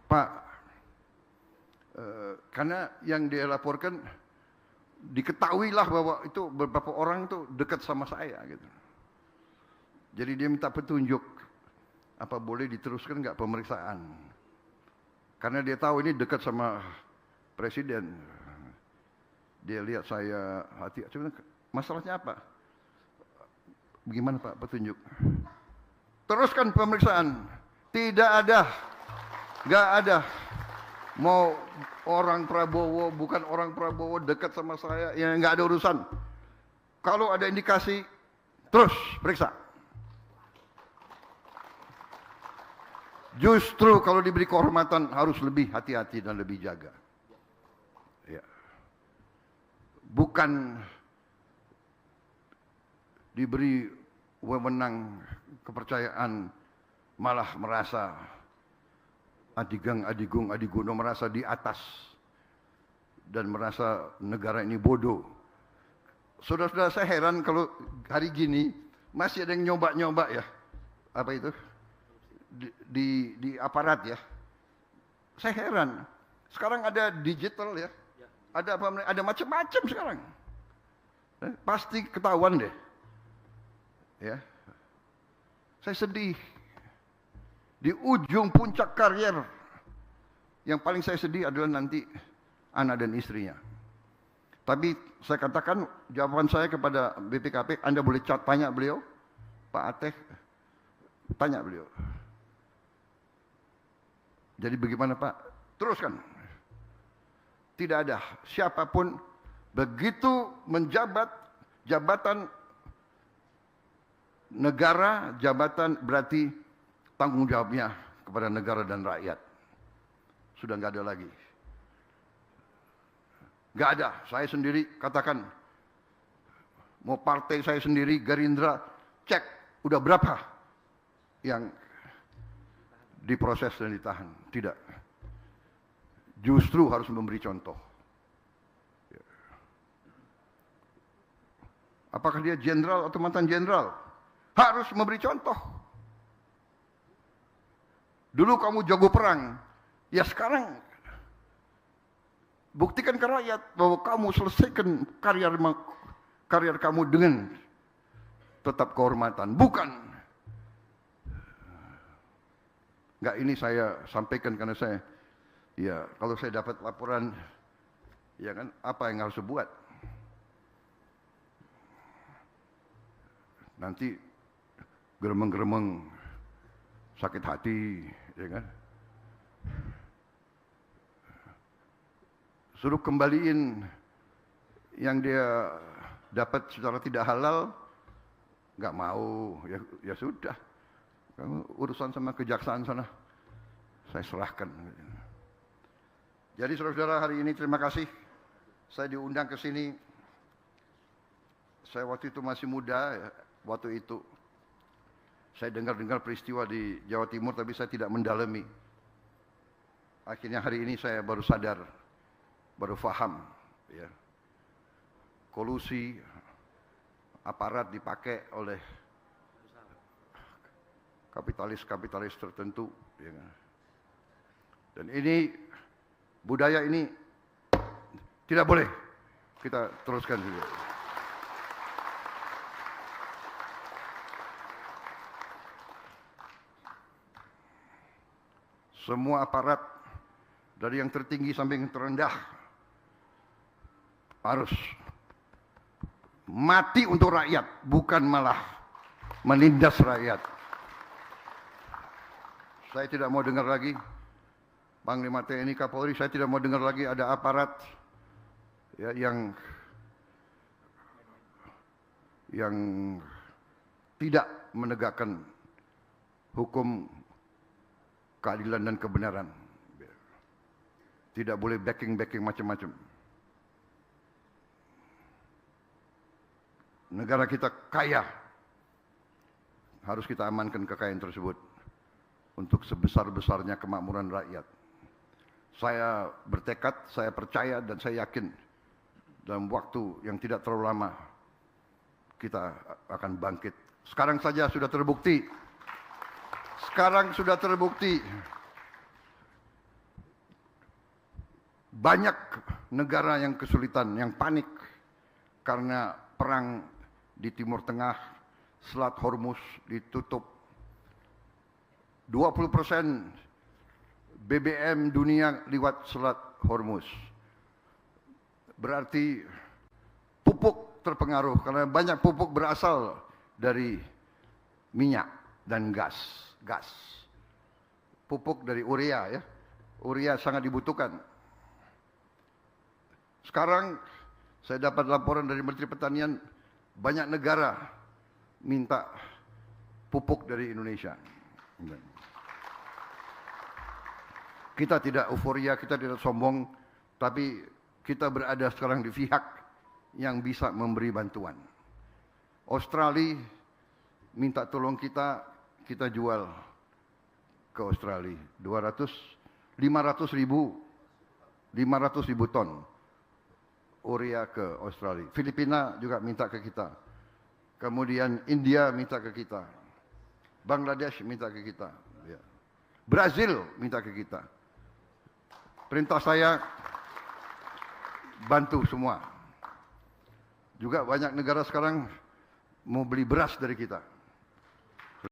Pak, karena yang dia laporkan diketahuilah bahwa itu beberapa orang itu dekat sama saya gitu. Jadi dia minta petunjuk, apa boleh diteruskan nggak pemeriksaan? Karena dia tahu ini dekat sama presiden. Dia lihat saya hati, masalahnya apa? Bagaimana Pak petunjuk? Teruskan pemeriksaan. Tidak ada, nggak ada. Mau orang Prabowo, bukan orang Prabowo dekat sama saya, ya nggak ada urusan. Kalau ada indikasi, terus periksa. Justru kalau diberi kehormatan harus lebih hati-hati dan lebih jaga. Ya. Bukan diberi wewenang kepercayaan malah merasa adigang, adigung, adiguno, merasa di atas dan merasa negara ini bodoh. Saudara-saudara, saya heran kalau hari gini masih ada yang nyoba-nyoba ya, apa itu di aparat ya. Saya heran. Sekarang ada digital ya, ada apa? Ada macam-macam sekarang. Pasti ketahuan deh. Ya, saya sedih. Di ujung puncak karier, yang paling saya sedih adalah nanti anak dan istrinya. Tapi saya katakan jawaban saya kepada BPKP, Anda boleh tanya beliau, Pak Ateh, tanya beliau. Jadi bagaimana Pak? Teruskan. Tidak ada siapapun begitu menjabat jabatan negara, jabatan berarti tanggung jawabnya kepada negara dan rakyat. Sudah nggak ada lagi. Nggak ada. Saya sendiri katakan, mau partai saya sendiri, Gerindra, cek udah berapa yang diproses dan ditahan. Tidak. Justru harus memberi contoh. Apakah dia jenderal atau mantan jenderal? Harus memberi contoh. Dulu kamu jago perang, ya sekarang buktikan ke rakyat bahwa kamu selesaikan karier kamu dengan tetap kehormatan. Bukan. Enggak, ini saya sampaikan karena saya, ya kalau saya dapat laporan, ya kan apa yang harus saya buat? Nanti geremeng-geremeng sakit hati, ya kan? Suruh kembaliin yang dia dapat secara tidak halal, nggak mau, ya sudah. Kamu urusan sama kejaksaan sana, saya serahkan. Jadi saudara-saudara, hari ini terima kasih. Saya diundang ke sini. Saya waktu itu masih muda, ya, waktu itu. Saya dengar-dengar peristiwa di Jawa Timur, tapi saya tidak mendalami. Akhirnya hari ini saya baru sadar, baru faham, ya. Kolusi aparat dipakai oleh kapitalis-kapitalis tertentu, ya. Dan ini budaya ini tidak boleh kita teruskan juga. Semua aparat dari yang tertinggi sampai yang terendah harus mati untuk rakyat, bukan malah menindas rakyat. Saya tidak mau dengar lagi Panglima TNI Kapolri, saya tidak mau dengar lagi ada aparat ya, yang tidak menegakkan hukum, keadilan dan kebenaran. Tidak boleh backing macam-macam. Negara kita kaya, harus kita amankan kekayaan tersebut untuk sebesar-besarnya kemakmuran rakyat. Saya bertekad, saya percaya dan saya yakin dalam waktu yang tidak terlalu lama kita akan bangkit. Sekarang saja sudah terbukti. Sekarang sudah terbukti banyak negara yang kesulitan, yang panik karena perang di Timur Tengah, Selat Hormuz ditutup. 20% BBM dunia lewat Selat Hormuz. Berarti pupuk terpengaruh karena banyak pupuk berasal dari minyak dan gas. Pupuk dari urea ya. Urea sangat dibutuhkan. Sekarang saya dapat laporan dari Menteri Pertanian, banyak negara minta pupuk dari Indonesia. Kita tidak euforia, kita tidak sombong, tapi kita berada sekarang di pihak yang bisa memberi bantuan. Australia minta tolong kita, kita jual ke Australia 500 ribu ton urea ke Australia. Filipina juga minta ke kita. Kemudian India minta ke kita. Bangladesh minta ke kita. Brazil minta ke kita. Perintah saya bantu semua. Juga banyak negara sekarang mau beli beras dari kita.